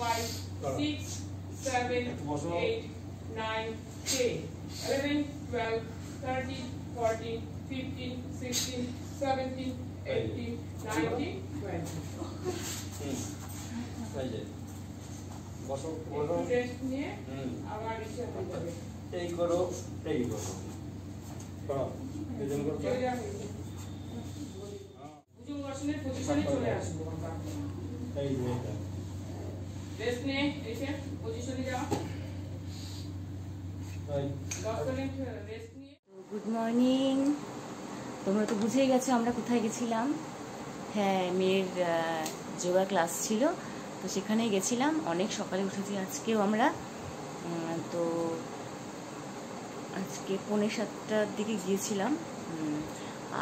5, 6, 7, 8, 9, 10, 11, 12, 13, 14, 15, 16, 17, 18, 19, 20. Rest নিয়ে আবার ইচ্ছা হয়ে যাবে। এই করো, এই করো। ভুজঙ্গাসনের পজিশনে চলে আসবো আমরা। এই যে এটা। রেস্ট নিয়ে এসে পজিশনে যাও। রেস্ট নিয়ে। Good morning. তোমরা তো বুঝেই গেছো আমরা কোথায় গেছিলাম। হ্যাঁ, মেয়ের যোগা ক্লাস ছিল, তো সেখানেই গেছিলাম। অনেক সকালে উঠেছি আজকেও আমরা। তো আজকে 7:45টার দিকে গিয়েছিলাম,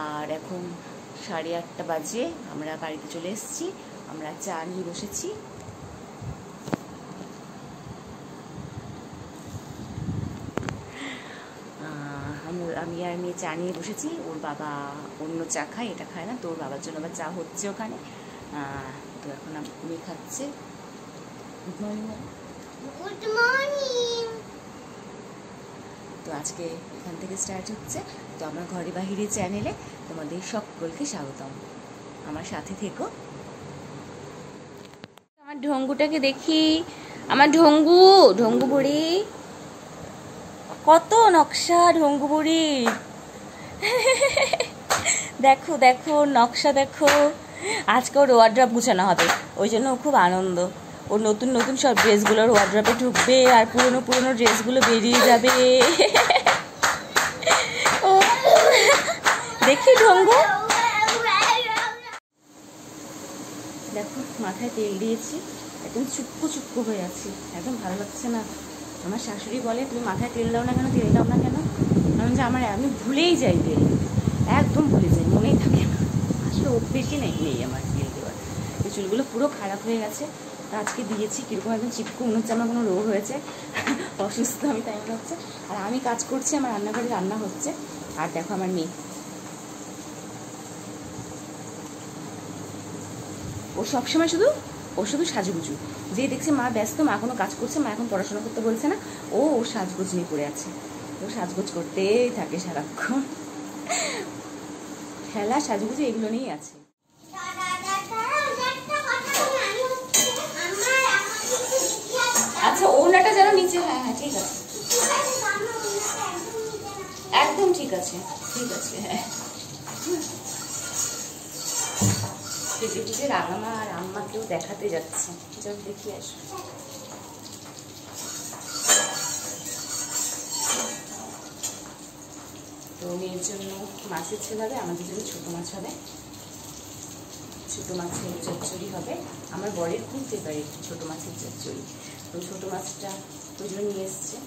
আর এখন 8:30 বাজে। আমরা বাড়িতে চলে এসেছি। আমরা চা নিয়ে বসেছি। আমি আর মেয়ে চা নিয়ে বসেছি। ওর বাবা অন্য চা খায়, এটা খায় না, তো ওর বাবার জন্য আবার চা হচ্ছে ওখানে। তো এখন মেয়ে খাচ্ছে। Good morning. Good morning. তো আজকে এখান থেকে স্টার্ট হচ্ছে। তো আমার ঘরে বাহিরে চ্যানেলে তোমাদের সকলকে স্বাগতম। আমার সাথে থেকো। আমার ঢঙ্গুটাকে দেখি। আমার ঢঙ্গু বুড়ি, কত নকশা ঢঙ্গু বুড়ি। দেখো দেখো নকশা দেখো। আজকে ওর ওয়ার্ড্রপ গুছানো হবে, ওই জন্য খুব আনন্দ। ওর নতুন নতুন সব ড্রেসগুলোর ওয়ার্ড্রপে ঢুকবে, আর পুরনো পুরনো ড্রেসগুলো বেরিয়ে যাবে। ও দেখি ঢঙ্গু, দেখো মাথায় তেল দিয়েছি, একদম চুপকো চুপকো হয়ে আছি, একদম ভালো লাগছে না। আমার শাশুড়ি বলে তুমি মাথায় তেল দাও না কেন, তেল দাও না কেন। আমি ভুলেই যাই তেল, একদম ভুলে যাই, মনেই থাকে না। আসলে অভ্যেসই নেই আমার তেল দেওয়ার। এই চুলগুলো পুরো খারাপ হয়ে গেছে, তা আজকে দিয়েছি। কীরকম একদম চিপকো মনে হচ্ছে আমার কোনো রোগ হয়েছে, অসুস্থ আমি, তাই মনে হচ্ছে। আর আমি কাজ করছি, আমার রান্নাঘরে রান্না হচ্ছে। আর দেখো আমার মেয়ে, ও সবসময় শুধু সাজুগুজু। যে দেখছে মা ব্যস্ত, মা কোনো কাজ করছে, মা এখন পড়াশোনা করতে বলছে না, ও সাজগোজ নিয়ে পড়ে আছে। ও সাজগোজ করতেই থাকে সারাক্ষণ, খেলা সাজগুজু এগুলো নিয়েই আছে। আচ্ছা, ওনাটা যেন নিচে, হ্যাঁ হ্যাঁ ঠিক আছে, একদম ঠিক আছে, ঠিক আছে। হ্যাঁ, রাঙামা আর আম্মাকেও দেখাতে যাচ্ছে, চল দেখি আসো। তো মেয়ের জন্য মাছের ঝোল হবে, আমাদের জন্য ছোটো মাছ হবে। ছোটো মাছের চচ্চড়ি হবে। আমার বরের খুব ফেভারিট ছোটো মাছের চচ্চড়ি, তো ছোটো মাছটা ওই জন্য নিয়ে এসছে।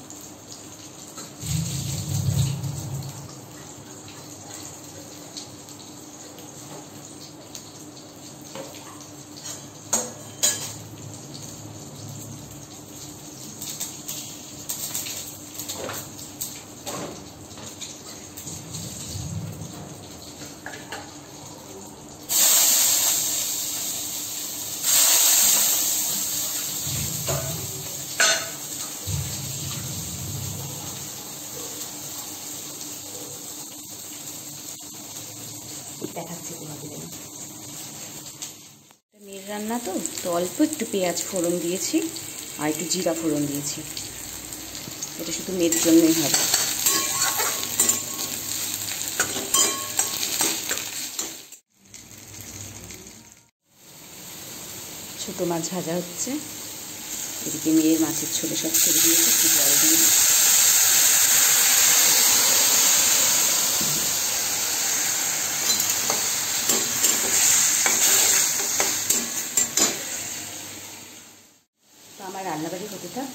দেখাচ্ছি তোমাদের। মেয়ের রান্না তো অল্প একটু পেঁয়াজ ফোড়ন দিয়েছি, আর একটু জিরা ফোড়ন দিয়েছি। এটা শুধু মেয়ের জন্যই হবে। ছোটো মাছ ভাজা হচ্ছে, এদিকে মেয়ের মাছের ছোলে সব ছেড়ে দিয়েছে, একটু জল দিয়ে। আমার রান্নাবাড়ি হতে থাক।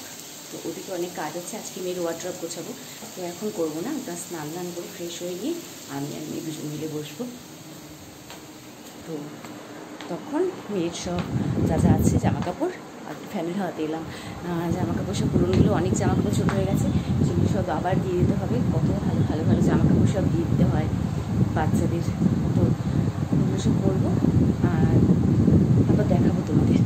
তো ওদিকে অনেক কাজ আছে, আজকে মেয়ের ওয়ার্ড্রপ গোছাবো, তো এখন করবো না। ওটা স্নান করে ফ্রেশ হয়ে গিয়ে আমি আর মেয়ে দুজন মিলে বসবো। তো তখন মেয়ের সব যা যা আছে জামা কাপড়, আর ফ্যানের হাওয়াতে এলাম, জামা কাপড় সব পুরোনো, অনেক জামা কাপড় ছোটো হয়ে গেছে, সেগুলো সব আবার দিয়ে দিতে হবে। কত ভালো ভালো ভালো জামা কাপড় সব দিয়ে দিতে হয় বাচ্চাদের, তো ওগুলো সব করবো আর তারপর দেখাবো তোমাদের।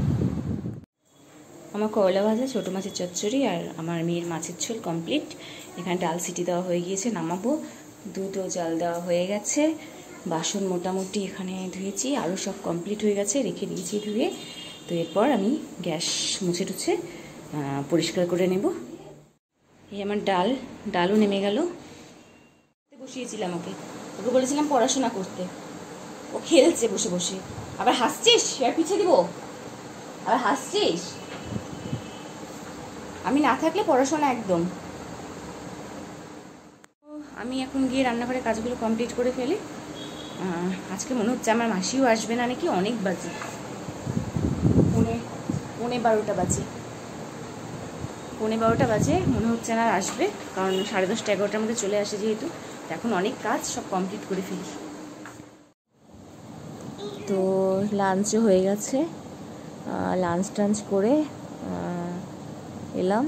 আমার করলা ভাজা, ছোটো মাছের চচ্চড়ি আর আমার মেয়ের মাছের ঝোল কমপ্লিট। এখানে ডাল সিটি দেওয়া হয়ে গিয়েছে, নামাবো। দুধও জাল দেওয়া হয়ে গেছে, বাসন মোটামুটি এখানে ধুয়েছি, আরও সব কমপ্লিট হয়ে গেছে, রেখে দিয়েছি ধুয়ে। তো এরপর আমি গ্যাস মুছে টুছে পরিষ্কার করে নেব। এই আমার ডালও নেমে গেল। বসিয়েছিলাম ওকে বলেছিলাম পড়াশোনা করতে, ও খেলছে বসে বসে। আবার হাসছিস? আর পিছিয়ে দিব? আবার হাসছিস? আমি না থাকলে পড়াশোনা একদম। আমি এখন গিয়ে রান্নাঘরে কাজগুলো কমপ্লিট করে ফেলি। আজকে মনে হচ্ছে আমার মাসিও আসবে না নাকি, অনেক বাজে, পৌনে 12টা বাজে। পৌনে 12টা বাজে, মনে হচ্ছে না আসবে, কারণ 10:30 11টার মধ্যে চলে আসে যেহেতু। এখন অনেক কাজ, সব কমপ্লিট করে ফেলি। তো লাঞ্চও হয়ে গেছে, লাঞ্চ টাঞ্চ করে এলাম।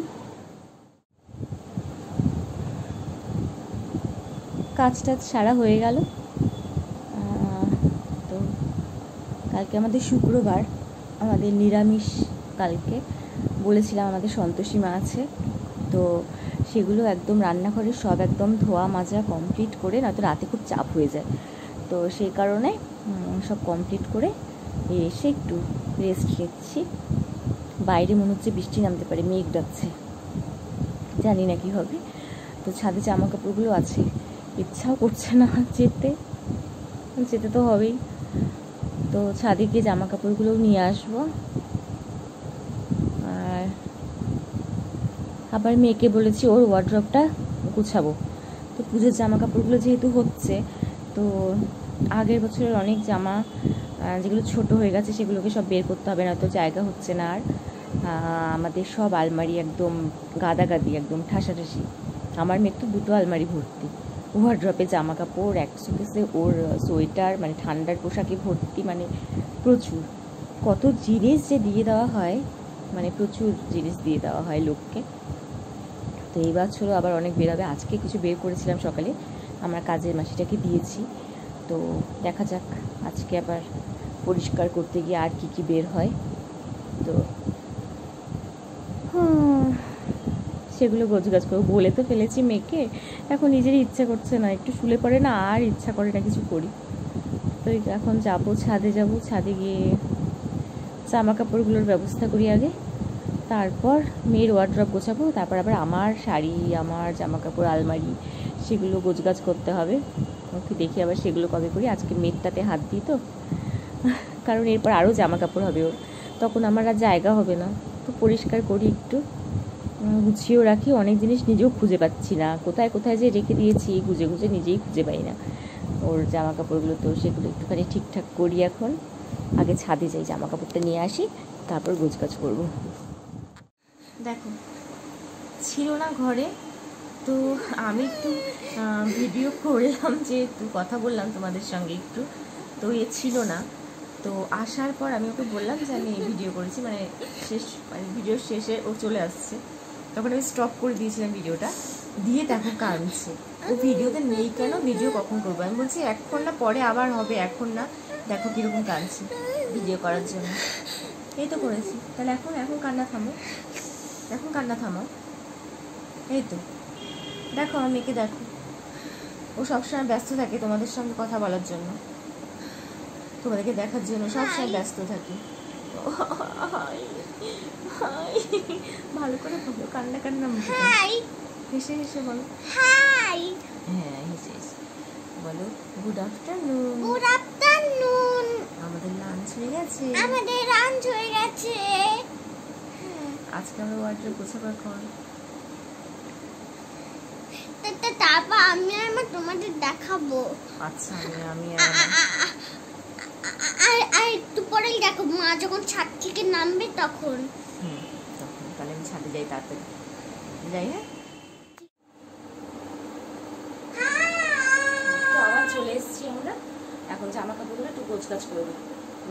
কাজ টাজ সারা হয়ে গেল। তো কালকে আমাদের শুক্রবার, আমাদের নিরামিষ। কালকে বলেছিলাম আমাদের সন্তোষী মা আছে, তো সেগুলো একদম রান্নাঘরে সব একদম ধোয়া মাজা কমপ্লিট করে, নয়তো রাতে খুব চাপ হয়ে যায়। তো সেই কারণে সব কমপ্লিট করে এসে একটু রেস্ট নিচ্ছি। বাইরে মনে হচ্ছে বৃষ্টি নামতে পারে, মেঘ ডাকছে, জানি না কি হবে। তো ছাদে জামা কাপড়গুলো আছে, ইচ্ছাও করছে না যেতে তো হবেই। তো ছাদে গিয়ে জামা কাপড়গুলোও নিয়ে আসবো। আর আবার মেয়েকে বলেছি ওর ওয়ার্ড্রপটা গুছাবো। তো পুজোর জামা কাপড়গুলো যেহেতু হচ্ছে, তো আগের বছরের অনেক জামা যেগুলো ছোট হয়ে গেছে সেগুলোকে সব বের করতে হবে, না তো জায়গা হচ্ছে না। আর আমাদের সব আলমারি একদম গাদাগাদি, একদম ঠাসাঠাসি। আমার মেয়ের তো 2টো আলমারি ভর্তি, ওয়ার্ড্রপে জামা কাপড়, এক সুকেসে ওর সোয়েটার, মানে ঠান্ডার পোশাকে ভর্তি, মানে প্রচুর। কত জিনিস যে দিয়ে দেওয়া হয়, মানে প্রচুর জিনিস দিয়ে দেওয়া হয় লোককে। তো এই বছরও আবার অনেক বেরোবে। আজকে কিছু বের করেছিলাম সকালে, আমার কাজের মাসিটাকে দিয়েছি। তো দেখা যাক আজকে আবার পরিষ্কার করতে গিয়ে আর কি বের হয়। তো সেগুলো গোছগাছ করবো। বলে তো ফেলেছি মেয়েকে, এখন নিজেরই ইচ্ছা করছে না, একটু শুলে পড়ে না, আর ইচ্ছা করে না কিছু করি। তো এখন যাবো, ছাদে গিয়ে জামা কাপড়গুলোর ব্যবস্থা করি আগে, তারপর মেয়ের ওয়ার্ড্রপ গোছাবো, তারপর আবার আমার শাড়ি, আমার জামা কাপড় আলমারি, সেগুলো গোছগাছ করতে হবে। ওকে দেখি আবার সেগুলো কবে করি। আজকে মেয়েরটাতে হাত দিই তো, কারণ এরপর আরও জামা কাপড় হবে ওর, তখন আমার আর জায়গা হবে না। তো পরিষ্কার করি, একটু গুছিয়েও রাখি। অনেক জিনিস নিজেও খুঁজে পাচ্ছি না, কোথায় কোথায় যে রেখে দিয়েছি, খুঁজে নিজেই খুঁজে পাই না ওর জামা কাপড়গুলো। তো সেগুলো একটুখানি ঠিকঠাক করি এখন। আগে ছাদে যাই, জামা কাপড়টা নিয়ে আসি, তারপর গোছগাছ করবো। দেখো, ছিল না ঘরে, তো আমি একটু ভিডিও করলাম, যেহেতু কথা বললাম তোমাদের সঙ্গে একটু, তো ছিল না। তো আসার পর আমি ওকে বললাম যে আমি ভিডিও করেছি, মানে ভিডিওর শেষে ও চলে আসছে, তখন আমি স্টপ করে দিয়েছিলাম ভিডিওটা, দিয়ে দেখো কাঁদছে। ও ভিডিওতে নেই কেন, ভিডিও কখন করবো? আমি বলছি এখন না, পরে আবার হবে, এখন না। দেখো কীরকম কাঁদছে ভিডিও করার জন্য। এই তো করেছি, তাহলে এখন কান্না থামাও, এই তো দেখো আমার মেয়েকে, দেখো ও সবসময় ব্যস্ত থাকে তোমাদের সঙ্গে কথা বলার জন্য, তোমাদেরকে দেখার জন্য সবসময় ব্যস্ত থাকে। ভালো করে বলো, কান্না হেসে বলো হাই। হ্যাঁ, হেসে বলো গুড আফটারনুন। আমাদের লাঞ্চ হয়ে গেছে। আজকে আমরা ওয়ার্ড্রপ গোছাবো এখন। তারপর আমি আর তোমাদের দেখাবো। আচ্ছা, আমি আর একটু পরেই দেখো, মা যখন ছাদ থেকে নামবে তখন। তাহলে আমি ছাদে যাই, তাড়াতাড়ি যাই। তো আবার চলে এসেছি আমরা, এখন জামা কাপড়গুলো একটু গোছগাছ করবো,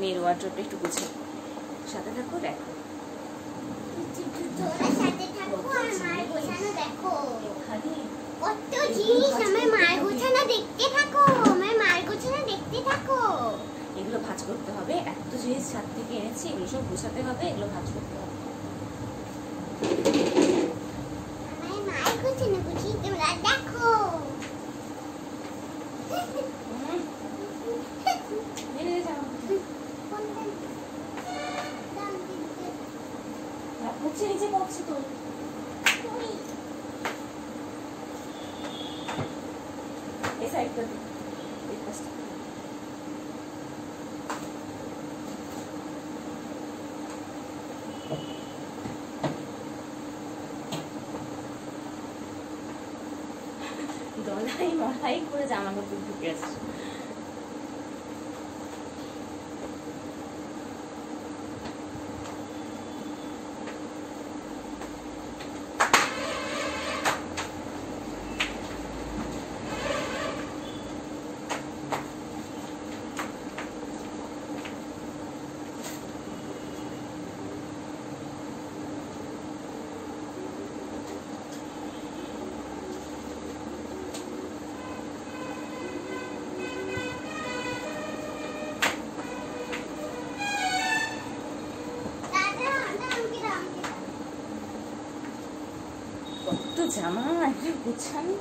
মেয়ের ওয়ার্ড্রপটা একটু গুছিয়ে। সাথে থাকো, দেখো কত জিনিস আমার মায়ের গোছানো দেখতে থাকো, এগুলো ভাঁজ করতে হবে। এত জিনিস ছাদ থেকে এনেছি, এগুলো সব গোছাতে হবে, এগুলো ভাঁজ করতে হবে। হচ্ছে নিচে পড়ছে তো। এই সাইডটা এই পাশটা দলাই মলাই করে জামা কাপড় ঢুকে আসছে। কত জামা একটা গুছানি।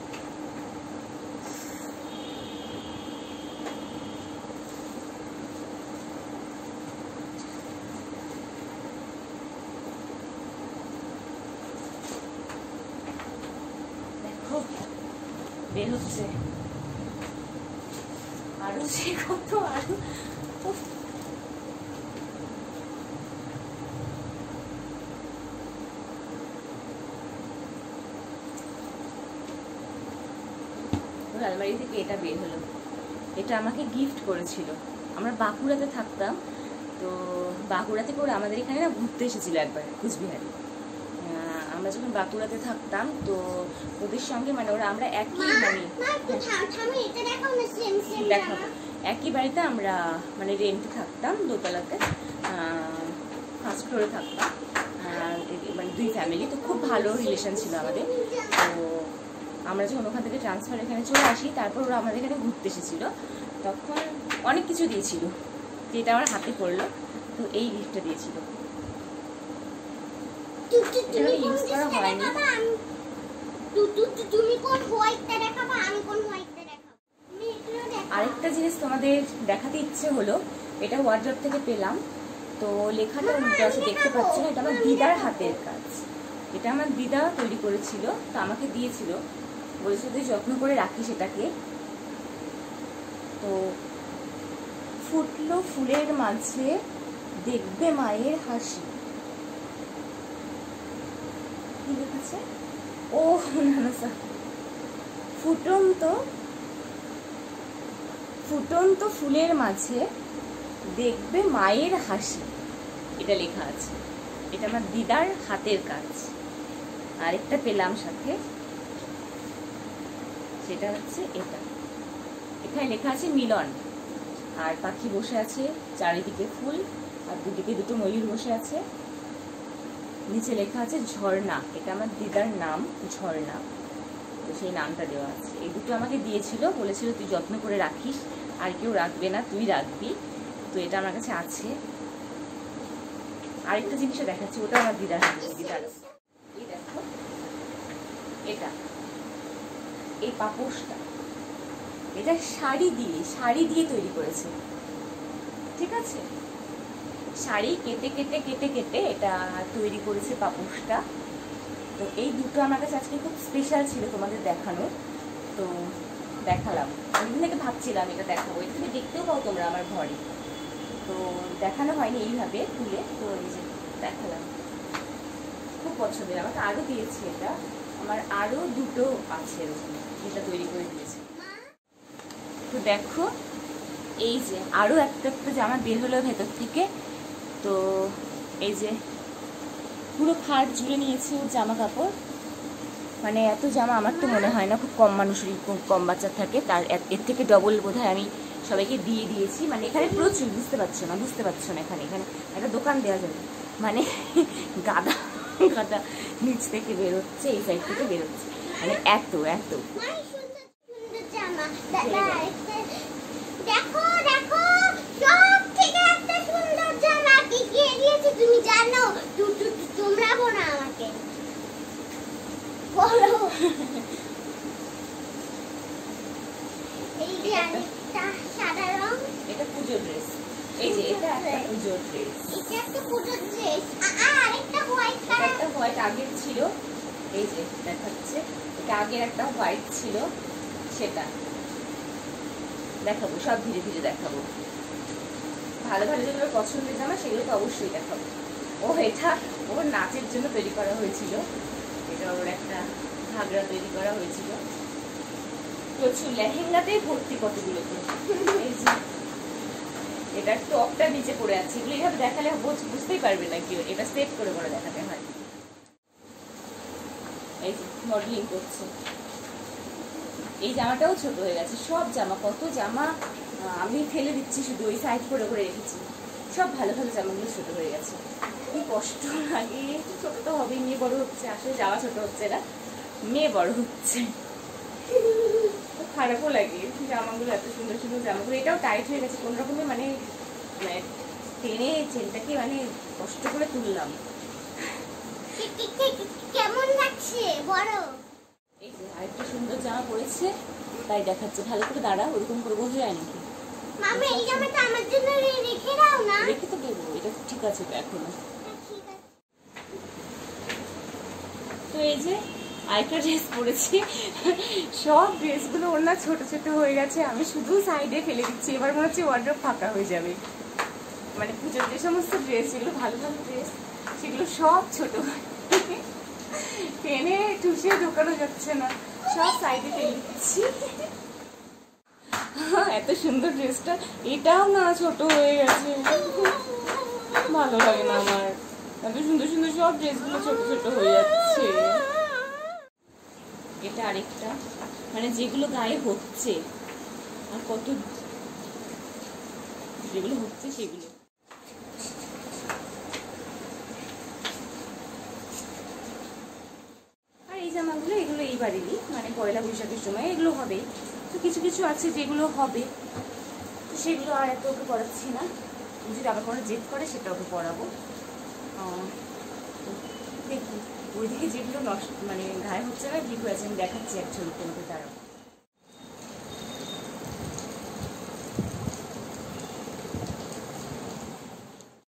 দেখো বের হচ্ছে আরো সে কত আরো। আলমারি থেকে এটা বের হলো, এটা আমাকে গিফট করেছিল। আমরা বাঁকুড়াতে থাকতাম, তো বাঁকুড়াতে করে আমাদের এখানে না ঘুরতে এসেছিল একবার কুচবিহারে। আমরা যখন বাঁকুড়াতে থাকতাম তো ওদের সঙ্গে মানে ওরা আমরা একই মানে দেখাবো একই বাড়িতে আমরা মানে রেন্টে থাকতাম, দোতলাতে ফার্স্ট ফ্লোরে থাকতাম, মানে দুই ফ্যামিলি। তো খুব ভালো রিলেশন ছিল আমাদের। তো আমরা যখন ওখান থেকে ট্রান্সফার এখানে চলে আসি, তারপর ওরা আমাদের এখানে ঘুরতে এসেছিলো, তখন অনেক কিছু দিয়েছিল, যেটা আমার হাতে পড়লো। তো এই গিফটটা দিয়েছিল, ইউজ করা হয়নি। আরেকটা জিনিস তোমাদের দেখাতে ইচ্ছে হলো, এটা ওয়ার্ড্রপ থেকে পেলাম। তো লেখাটা উল্টো আছে, দেখতে পাচ্ছ না? এটা আমার দিদার হাতের কাজ, এটা আমার দিদা তৈরি করেছিল, তো আমাকে দিয়েছিল, বলেছিল তুই যত্ন করে রাখিস এটাকে। তো ফুটলো ফুলের মাঝে দেখবে মায়ের হাসি, কি লেখাছে? ও না স্যার, ফুটন্ত ফুলের মাঝে দেখবে মায়ের হাসি, এটা লেখা আছে। এটা আমার দিদার হাতের কাজ। আরেকটা পেলাম সাথে, সেটা হচ্ছে এটা, এখানে লেখা আছে মিলন, আর পাখি বসে আছে, চারিদিকে ফুল, আর দুদিকে দুটো ময়ূর বসে আছে। নিচে লেখা আছে ঝর্ণা, এটা আমার দিদার নাম ঝর্ণা, তো সেই নামটা দেওয়া আছে। এই দুটো আমাকে দিয়েছিল, বলেছিল তুই যত্ন করে রাখিস, আর কেউ রাখবে না, তুই রাখবি। তো এটা আমার কাছে আছে। আরেকটা জিনিসও দেখাচ্ছি, ওটা আমার দিদার দিদার। এই দেখো এটা, এই পাপোশটা, এটা শাড়ি দিয়ে তৈরি করেছে, ঠিক আছে? শাড়ি কেটে কেটে কেটে কেটে এটা তৈরি করেছে পাপোশটা। তো এই দুটো আমার কাছে আজকে খুব স্পেশাল ছিল তোমাদের দেখানো, তো দেখালাম। অনেকদিন থেকে ভাবছিলাম এটা দেখাবো, এটা তুমি দেখতেও পাও তোমরা আমার ঘরে, তো দেখানো হয়নি এইভাবে তুলে, তো এই যে দেখালাম। খুব পছন্দের, আমাকে আরও দিয়েছে এটা, আমার আরও দুটো আছে এরকম, এটা তৈরি করে দিয়েছে। তো দেখো এই যে আরও একটা জামা বের হলো ভেতর থেকে। তো এই যে পুরো খাট জুড়ে নিয়েছে ওর জামা কাপড়, মানে এত জামা আমার তো মনে হয় না, খুব কম মানুষেরই কম বাচ্চা থাকে, তার এর থেকে ডবল বোধহয় আমি সবাইকে দিয়ে দিয়েছি। মানে এখানে প্রচুর, বুঝতে পারছো না এখানে একটা দোকান দেওয়া যাবে, মানে গাদা গাদা নিচ থেকে বেরোচ্ছে, এই সাইড থেকে বেরোচ্ছে, মানে এত এত। দেখো দেখো, সব থেকে একটা সুন্দর জামা কি দিয়েছে তুমি জানো? তোমরা বলো আমাকে, বলো। এই যে একটা সাদা রং, এটা পুজোর ড্রেস, এই যে এটা একটা পুজোর ড্রেস, এটা একটা পুজোর ড্রেস, আর একটা হোয়াইট কালার হোয়াইট আগের ছিল, এই যে দেখাচ্ছে, এটা আগের একটা হোয়াইট ছিল, সেটা দেখাবো, সব ধীরে ধীরে দেখাবো। ভালো ভালো যেগুলো পছন্দের জামা সেগুলো তো অবশ্যই দেখাবো। ও এটা ওর নাচের জন্য তৈরি করা হয়েছিল, এটা ওর একটা ঘাগরা তৈরি করা হয়েছিল, প্রচুর লেহেঙ্গাতেই ভর্তি কতগুলো তো। এই যে এটার টপটা নিচে পড়ে আছে, এগুলো এইভাবে দেখালে বুঝতেই পারবে না কেউ, এটা সেট করে করে দেখাতে হয়। এই যে মডেলিং করছে। এই জামাটাও ছোট হয়ে গেছে, সব জামা, কত জামা আমি ফেলে দিচ্ছি, শুধু ওই সাইড করে করে রেখেছি। সব ভালো ভালো জামাগুলো ছোট হয়ে গেছে, কি কষ্ট লাগে। ছোট তো হবেই, মেয়ে বড় হচ্ছে, আসলে জামা ছোট হচ্ছে না, মেয়ে বড় হচ্ছে। খারাপও লাগে জামাগুলো, এত সুন্দর সুন্দর জামাগুলো। এটাও টাইট হয়ে গেছে কোন রকমের, মানে টেনে চেনটাকে মানে কষ্ট করে তুললাম। কেমন লাগছে বড়? এই যে আরেকটা সুন্দর জামা পরেছে, তাই দেখাচ্ছে। ভালো করে দাঁড়া, ওরকম করে বোঝা যায় নাকি? মামা এই জামাটা আমার জন্য রেখে দাও না। রেখে তো দেবো, এটা ঠিক আছে তো এখনো। ঠিক আছে। তো এই যে আরেকটা ড্রেস পরেছি, সব ড্রেসগুলো ওর না ছোট ছোট হয়ে গেছে, আমি শুধু সাইডে ফেলে দিচ্ছি। এবার মনে হচ্ছে ওয়ার্ড্রপ ফাঁকা হয়ে যাবে। মানে পুজোর যে সমস্ত ড্রেস, সেগুলো ভালো ভালো ড্রেস, সেগুলো সব ছোট, টেনে টুসে ঢোকানো যাচ্ছে না, সব সাইডে ফেলে দিচ্ছি। এত সুন্দর ড্রেসটা, এটাও না ছোট হয়ে গেছে, ভালো লাগে না আমার। এত সুন্দর সুন্দর সব ড্রেসগুলো ছোট ছোট হয়ে যাচ্ছে। এটা আরেকটা, মানে যেগুলো গায়ে হচ্ছে, আর কত যেগুলো হচ্ছে সেগুলো। আর এই জামাগুলো, এগুলো এইবারেরই, মানে পয়লা বৈশাখের সময় এগুলো হবেই। তো কিছু কিছু আছে যেগুলো হবে, তো সেগুলো আর এত ওকে পড়াচ্ছি না। যদি আবার কোনো জেদ করে সেটা ওকে পড়াবো। দেখি ওইদিকে যেগুলো নষ্ট, মানে গায়ে হচ্ছে না, ঠিক হয়েছে, আমি দেখাচ্ছি এক ছবি তোমাকে, দাঁড়াও।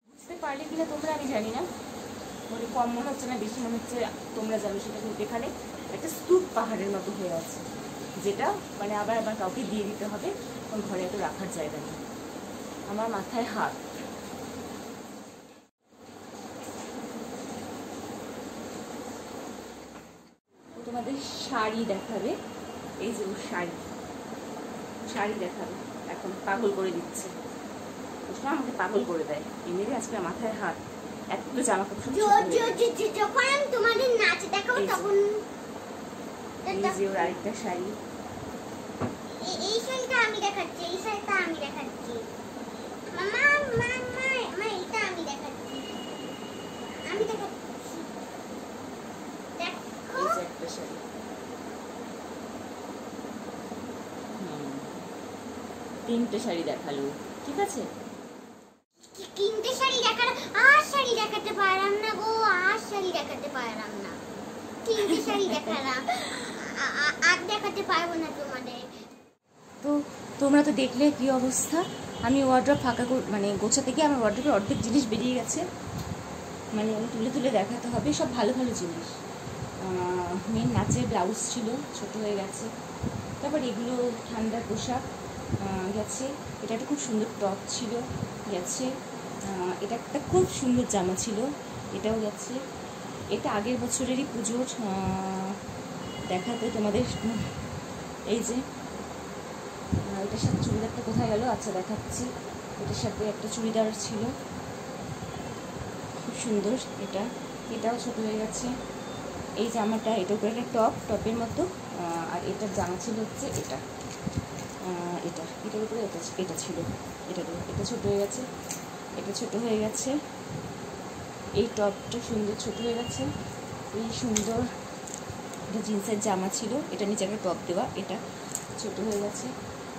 বুঝতে পারলে কিনা তোমরা আমি জানি না, মানে কম মনে হচ্ছে না বেশি মনে হচ্ছে তোমরা জানো সেটা। কিন্তু এখানে একটা স্তূপ পাহাড়ের মতো হয়ে আছে, যেটা মানে আবার আবার কাউকে দিয়ে দিতে হবে, কারণ ঘরে এত রাখার জায়গা নেই। আমার মাথায় হাত। তোমাদের শাড়ি দেখাবে, এই যে শাড়ি, শাড়ি দেখাবে, এখন পাগল করে দিচ্ছে, আমাকে পাগল করে দেয় এমনি। আজকে মাথায় হাত, এতগুলো জামা কাপড়। যখন আমি তোমাদের নাচ দেখাবো তখন। এই যে ওর আরেকটা শাড়ি, এই শাড়িটা আমি দেখাচ্ছি, এই শাড়িটা আমি দেখাচ্ছি। মামা মামা মা এটা আমি দেখাচ্ছি, আমি দেখাচ্ছি। দেখো এই যে একটা শাড়ি, তিনটে শাড়ি দেখালো, ঠিক আছে। তিনটে শাড়ি দেখালাম, আর শাড়ি দেখাতে পারলাম না গো, আর শাড়ি দেখাতে পারলাম না। তিনটে শাড়ি দেখালাম, আর দেখাতে পারবো না তোমাদের। তো তোমরা তো দেখলে কি অবস্থা। আমি ওয়ার্ড্রপ ফাঁকা মানে গোছাতে গিয়ে আমার ওয়ার্ড্রপের অর্ধেক জিনিস বেরিয়ে গেছে, মানে আমি তুলে তুলে দেখাতে হবে। সব ভালো ভালো জিনিস, মেন নাচের ব্লাউজ ছিল, ছোট হয়ে গেছে। তারপর এগুলো ঠান্ডার পোশাক গেছে। এটা একটা খুব সুন্দর টপ ছিল, গেছে। এটা একটা খুব সুন্দর জামা ছিল, এটাও গেছে। এটা আগের বছরেরই পুজোর, দেখাতে তোমাদের। এই যে এটার সাথে চুড়িদারটা কোথায় গেল, আচ্ছা দেখাচ্ছি। এটার সাথে একটা চুড়িদার ছিল, খুব সুন্দর। এটাও ছোট হয়ে গেছে। এই জামাটা, এটা উপরে একটা টপের মতো, আর এটার জামা ছিল হচ্ছে এটার উপরে এটা ছিল, এটা ছোট হয়ে গেছে, এটা ছোট হয়ে গেছে। এই টপটা সুন্দর ছোট হয়ে গেছে। এই সুন্দর এটা জিন্সের জামা ছিল, এটা নিচে একটা টপ দেওয়া, এটা ছোট হয়ে গেছে।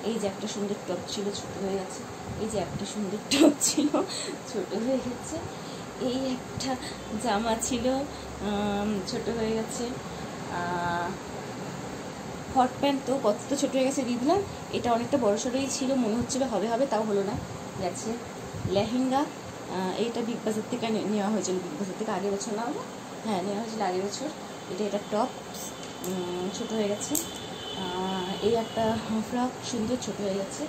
এই যে একটা সুন্দর টপ ছিল, ছোট হয়ে গেছে। এই যে একটা সুন্দর টপ ছিল, ছোট হয়ে গেছে। এই একটা জামা ছিল, ছোট হয়ে গেছে। হট প্যান্ট তো কত ছোট হয়ে গেছে, দিয়ে দিলাম। এটা অনেকটা বড় সড়োই ছিল, মনে হচ্ছিল হবে হবে, তাও হলো না, গেছে। লেহেঙ্গা এইটা বিগ বাজার থেকে নেওয়া হয়েছিল, বিগ বাজার থেকে আগের বছর না হলো, হ্যাঁ নেওয়া হয়েছিল আগের বছর। এটা টপ ছোটো হয়ে গেছে। এই একটা ফ্রক সুন্দর ছোটো হয়ে গেছে।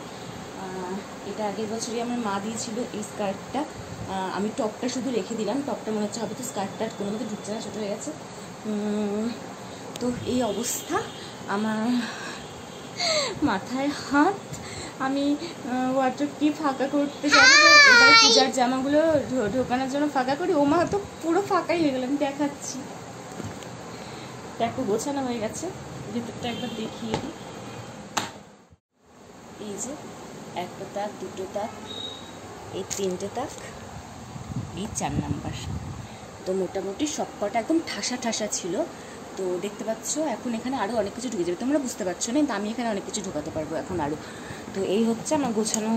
এটা আগের বছরই আমার মা দিয়েছিল এই স্কার্টটা। আমি টপটা শুধু রেখে দিলাম, টপটা মনে হচ্ছে হবে তো স্কার্টটা কোনো মতো ঢুকছে না, ছোটো হয়ে গেছে। তো এই অবস্থা আমার, মাথায় হাত। আমি ওয়ার্ড্রোবটি ফাঁকা করতে যাবো, এবার পূজার জামাগুলো ঢোকানোর জন্য ফাঁকা করি। ও মা তো পুরো ফাঁকাই হয়ে গেল, আমি দেখাচ্ছি। দেখো গোছানো হয়ে গেছে, ভেতরটা একবার দেখিয়ে দিই। এই যে একটা তাক, দুটো তাক, এই তিনটে তাক, এই 4 নাম্বার। তো মোটামুটি সব কটা একদম ঠাসা ঠাসা ছিল। তো দেখতে পাচ্ছ এখন এখানে আরও অনেক কিছু ঢুকে যাবে, তোমরা বুঝতে পারছো না, কিন্তু আমি এখানে অনেক কিছু ঢোকাতে পারবো এখন আরও। তো এই হচ্ছে আমার গোছানো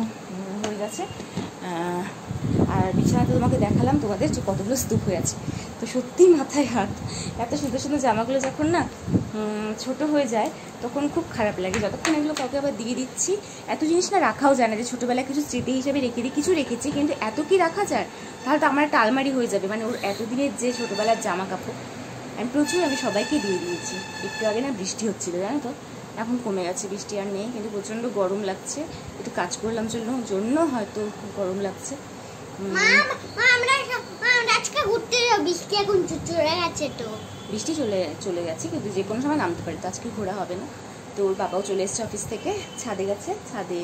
হয়ে গেছে। আর বিছানাতে তোমাকে দেখালাম তোমাদের যে কতগুলো স্তূপ হয়ে আছে। তো সত্যিই মাথায় হাত। এত সুন্দর সুন্দর জামাগুলো যখন না ছোট হয়ে যায় তখন খুব খারাপ লাগে। যতক্ষণ এগুলো কাউকে আবার দিয়ে দিচ্ছি, এত জিনিস না রাখাও যায় না, যে ছোটোবেলায় কিছু স্মৃতি হিসেবে রেখে দিই, কিছু রেখেছি কিন্তু এত কি রাখা যায়? তাহলে তো আমার একটা আলমারি হয়ে যাবে, মানে ওর এতদিনের যে ছোটোবেলার জামা কাপড় আমি সবাইকে দিয়ে দিয়েছি। একটু আগে না বৃষ্টি হচ্ছিলো জানো তো, এখন কমে গেছে, বৃষ্টি আর নেই, কিন্তু প্রচণ্ড গরম লাগছে। একটু কাজ করলাম জন্য হয়তো খুব গরম লাগছে। আজকে ঘুরতে যাবো, বৃষ্টি এখন চলে গেছে। তো বৃষ্টি চলে গেছে, কিন্তু যে কোনো সময় নামতে পারে, তো আজকে ঘোরা হবে না। তো ওর বাবাও চলে এসছে অফিস থেকে, ছাদে গেছে, ছাদে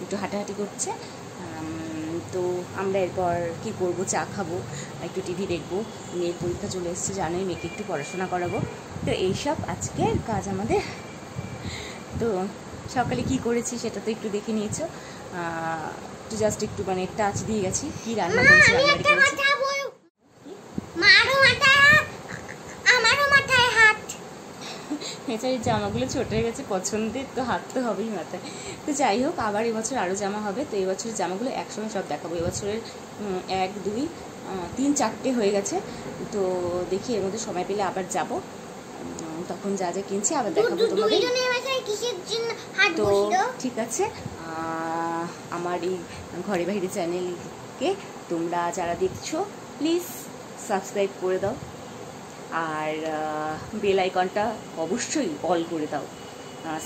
একটু হাঁটাহাঁটি করছে। তো আমরা এরপর কী করবো, চা খাবো, একটু টিভি দেখবো। মেয়ের পরীক্ষা চলে এসছে জানোই, মেয়েকে একটু পড়াশোনা করাবো। তো এইসব আজকের কাজ আমাদের। তো সকালে কি করেছি সেটা তো একটু দেখে নিয়েছো। তো জাস্ট একটু মানে টাচ দিয়ে গেছি, কি রান্না করেছি, এছাড়া জামাগুলো ছোট হয়ে গেছে পছন্দের, তো হাত তো হবেই মাথায়। তো যাই হোক, আবার এবছর আরও জামা হবে। তো এবছরের জামাগুলো একসঙ্গে সব দেখাবো। এবছরের 1, 2, 3, 4টে হয়ে গেছে। তো দেখি এর মধ্যে সময় পেলে আবার যাব, তখন যা যা কিনছি আবার দেখাবো তোমাদের। তো ঠিক আছে, আমার এই ঘরে বাইরে চ্যানেলকে তোমরা যারা দেখছো প্লিজ সাবস্ক্রাইব করে দাও, আর বেল আইকনটা অবশ্যই অল করে দাও।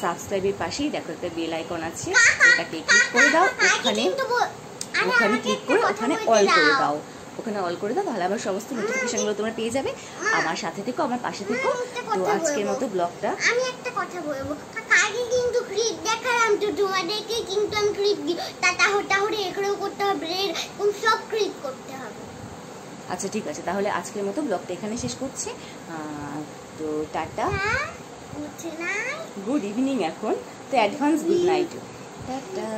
সাবস্ক্রাইবের পাশেই দেখো একটা বেল আইকন আছে, ওটাকে ক্লিক করে দাও। ওখানে ক্লিক করে ওখানে অল করে দাও, ওখানে অল করে দাও, তাহলে আবার সমস্ত নোটিফিকেশনগুলো তোমরা পেয়ে যাবে। আমার সাথে থেকো, আমার পাশে থেকো। তো আজকের মতো ব্লগটা, আমি একটা কথা বলবো, কাকে কিন্তু ক্লিপ দেখালাম তো তোমাদেরকে, কিন্তু আমি ক্লিপ দিই, তাহলে এগুলো করতে হবে, সব ক্লিপ করতে হবে। আচ্ছা ঠিক আছে, তাহলে আজকের মতো ব্লগটা এখানে শেষ করছি। তো টাটা, গুড ইভিনিং এখন, তো অ্যাডভান্স গুড নাইট, টাটা।